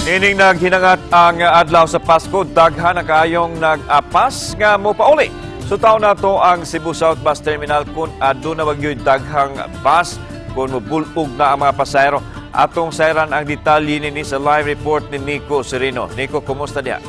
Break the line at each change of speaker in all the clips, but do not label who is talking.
Ining naghinangat ang adlaw sa Pasko, daghan na kaayong nag-apas nga mo pauli. So taon na to ang Cebu South Bus Terminal kung ado na wagyoy daghang bus kung mabulog na ang mga pasahero. Atong sayran ang detalye nini sa live report ni Nico Serino. Nico, kumusta diya?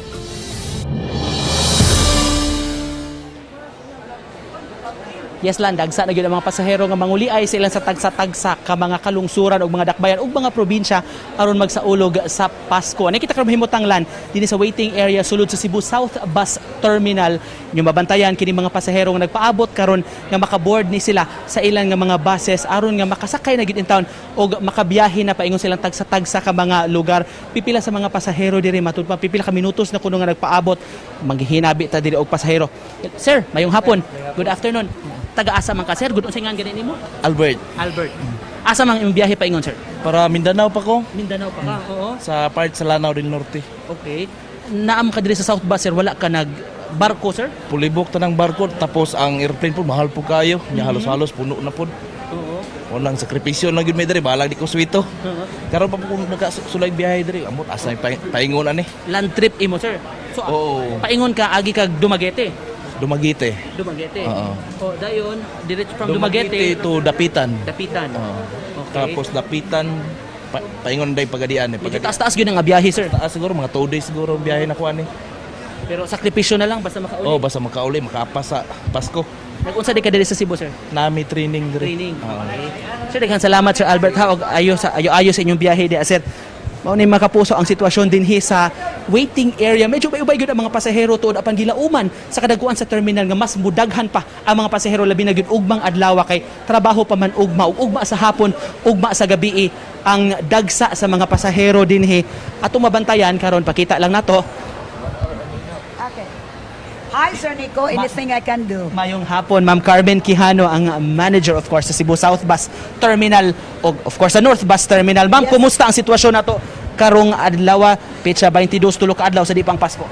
Yes lang, dagsa na gyud ang mga pasahero nga manguliay sa ilang sa tagsa-tagsa ka mga kalungsuran o mga dakbayan o mga probinsya aron magsaulog sa Pasko. Nakita karon mahimutanglan dinhi sa waiting area sulod sa Cebu South Bus Terminal. Yung mabantayan kini mga pasahero nga nagpaabot karon nga makaboard ni sila sa ilang nga mga buses aron nga makasakay na gyud in town o makabiyahe na paingon silang tagsa-tagsa ka mga lugar. Pipila sa mga pasahero diri matud pa pipila ka minutos na kuno nga nagpaabot maghihinabi ta diri og pasahero. Sir, mayong hapon. Good afternoon. Taga-asa man ka, sir? Good unsa nga ganin nimo?
Albert.
Asa man imong biyahe pa ingon, sir?
Para Mindanao pa ko.
Mindanao pa ka, oo.
Sa part sa Lanao del Norte.
Okay. Naam ka diri sa South Bus, sir, wala ka nag barko, sir?
Pulibok tanang barko tapos ang airplane po mahal po kayo. Nya halos-halos puno na po.
Oo.
Unang sakripisyo na gyud may diri balag di ko swito. Karon pa po kung nakasulay biyahe diri amot asa paingon ani.
Land trip imo, sir. So,
Oo.
paingon ka agi kag Dumaguete.
Dumaguete.
Oo. O dayon, diretso from
Dumaguete
Dumaguete
to Dapitan.
Dapitan.
Oo.
Okay.
Tapos Dapitan paingon day pagadian
Medyo taas-taas gyud ang biyahe, sir.
Taas siguro mga 2 days siguro biyahe na ko ani.
Pero sakripisyo na lang basta makauli.
Oh, basta makauli makaapas sa Pasko.
Nag-unsa di ka diri sa Cebu, sir?
Nami training diri.
Training.
Oo.
Okay. Sir, daghan salamat, Sir Albert. Ha, og ayo sa inyong biyahe di, sir. Mao ni makapuso ang sitwasyon dinhi sa waiting area. Medyo bay-ubay gyud ang mga pasahero tuod apan gilauman sa kadaguan sa terminal nga mas mudaghan pa ang mga pasahero labi na gyud ugmang adlaw kay trabaho pa man ugma ug ugma sa hapon, ugma sa gabi ang dagsa sa mga pasahero dinhi. Atong mabantayan karon pakita lang nato.
Okay. Hi, Sir Nico. Anything I can do?
Mayong hapon, Ma'am Carmen Quijano, ang manager of course sa Cebu South Bus Terminal o of course sa North Bus Terminal. Ma'am,
Yes.
kumusta ang sitwasyon nato karong adlaw petsa 22 tulo ka adlaw sa di pang Pasko?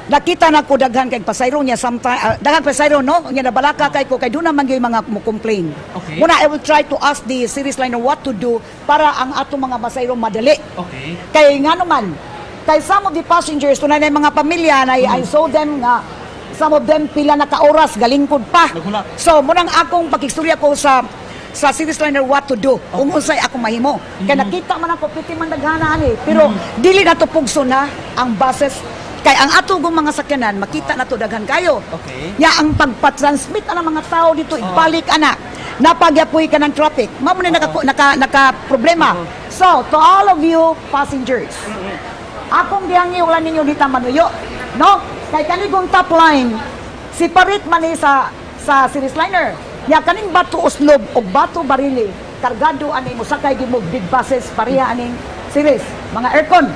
Nakita na ko daghan kay pasayro niya sometime daghan pasayro no nya nabalaka kay ko kay do na man gyud mga mo complain.
Okay.
Muna I will try to ask the series liner what to do para ang ato mga pasayro madali.
Okay.
Kay ngano man kay some of the passengers tunay na mga pamilya na I saw them nga some of them pila na ka oras galingkod pa.
Naghulak.
So munang akong pakistorya ko sa series liner what to do kung unsay ako mahimo kay nakita man ako piti man daghana ani pero dili na to pugso na ang buses kay ang ato gong mga sakyanan makita na to daghan kayo
Okay.
ya ang pagpa-transmit ana mga tao dito ibalik ana napagyapoy ka ng traffic mao man naka problema so to all of you passengers akong dihangi wala ninyo dita manuyo no kay kanigong top line si parit man ni sa series liner ya kaning bato uslob o bato barili kargado ani mo sakay gyud mo big buses pareha aning series mga aircon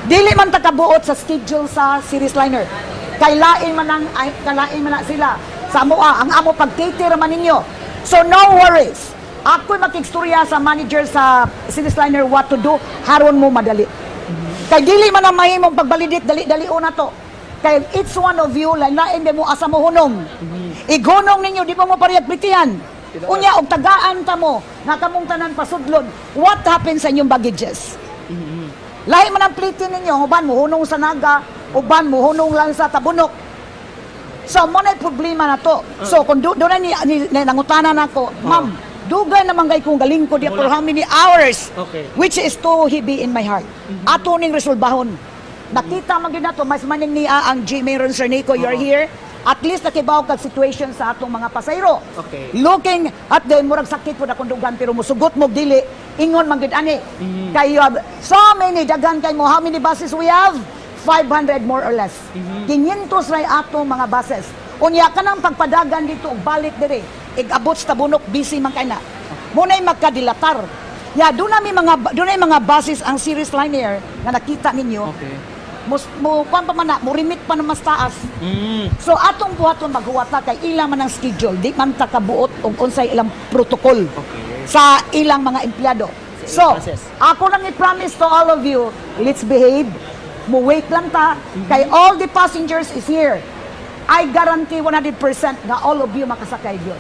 dili man ta kabuot sa schedule sa series liner kay lain man na sila sa amoa ang amo pag-cater man ninyo so no worries ako'y makikstorya sa manager sa series liner what to do haron mo madali kay dili man ang mahimong pagbalidit dali una to kay each one of you lain mo asa mo hunom igunong ninyo di pa mo parehag plitihan unya og tagaan ta mo nga kamong tanan pasudlon what happens sa inyong baggages lahi man ang plitin ninyo uban mo hunong sa naga uban mo hunong lang sa tabunok so mo na problema na to so kung doon na ni nangutanan ako ma'am dugay naman kay kong galingkod for how many hours
Okay.
which is too heavy in my heart ato ning resolbahon nakita man gyud nato mas maning ni ang G Mayor Sir Nico you're here at least nakibaw kag situation sa atong mga pasayro
Okay.
looking at the murag sakit po na kundugan pero musugot mo dili ingon man gyud ani kay you have so many daghan kay mo how many buses we have 500 more or less 500 ray atong mga buses unya kanang pagpadagan dito og balik diri igabot sa tabunok busy man kay na munay magkadilatar ya do na mga buses ang series liner nga nakita ninyo
Okay.
mo kwan pa man na mo remit pa na mas taas so atong buhaton maghuwata kay ilang man ang schedule di man ta kabuot og unsay ilang protocol sa ilang mga empleyado so
process.
ako nang i-promise to all of you let's behave mo wait lang ta kay all the passengers is here I guarantee 100% na all of you makasakay gyud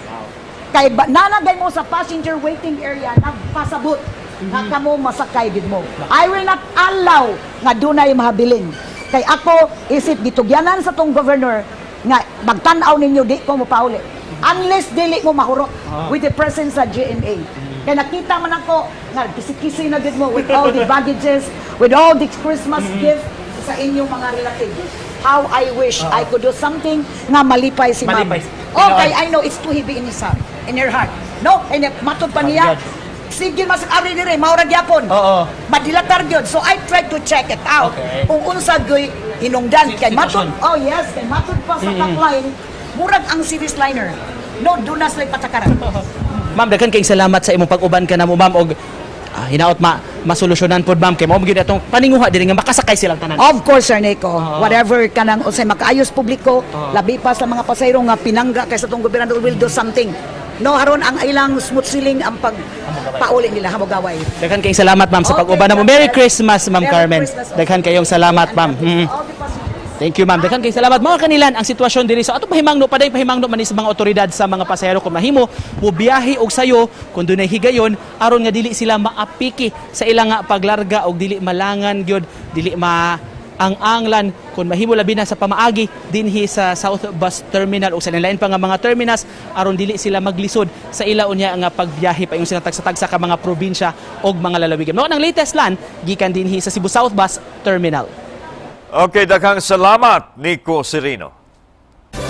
kay nanagay mo sa passenger waiting area nagpasabot nga kamo masakay gid mo. I will not allow nga dunay mahabilin. Kay ako isip gitugyanan sa tong governor nga magtan-aw ninyo di ko mopauli. Unless dili mo mahurot with the presence sa GMA. Kaya nakita man ako nga kisi-kisi na gid mo with all the baggages, with all the Christmas gift sa inyong mga relatives. How I wish I could do something nga malipay si ma'am.
Malipay.
Okay, I know it's too heavy in his heart, in her heart. No, and matod pa niya. Sige mas ari dire maura gyapon.
Oo.
Madilatar gyud. So I tried to check it out.
Okay.
Kung unsa gyud hinungdan kay matod.
Sitwasyon.
Oh yes, kay matod pa sa top line. Murag ang series liner. No, do not like patakaran.
Ma'am, daghan kayong salamat sa imong pag-uban ka na mo, ma'am, og hinaot masolusyonan pod, ma'am, kay mao gyud atong paninguha diri nga makasakay silang tanan.
Of course, Sir Nico. Whatever kanang unsay makaayos publiko, labi pa sa mga pasayro nga pinangga kay sa tong gobyerno will do something. No, aron ang ilang smooth sailing ang pagpauli nila hamogaway.
Daghan kayong salamat, ma'am, sa
Okay,
pag-uban na mo. Merry
God bless.
Christmas, Ma'am
Merry
Carmen.
Christmas.
Daghan kayong salamat, ma'am.
All the passengers.
Thank you, ma'am. Daghan kayong salamat. Mga kanilan, ang sitwasyon diri sa ato pahimangno man ni sa mga otoridad sa mga pasahero kung mahimo mo biyahe og sayo kung dunay higayon aron nga dili sila maapiki sa ilang nga paglarga og dili malangan gyud, dili ang anglan kung mahimo labi na sa pamaagi dinhi sa South Bus Terminal o sa lain pa nga mga terminus aron dili sila maglisod sa ila unya nga pagbiyahe pa yung sila tagsa-tagsa ka mga probinsya og mga lalawigan. Mao nang latest lan gikan dinhi sa Cebu South Bus Terminal.
Okay, daghang salamat, Nico Serino.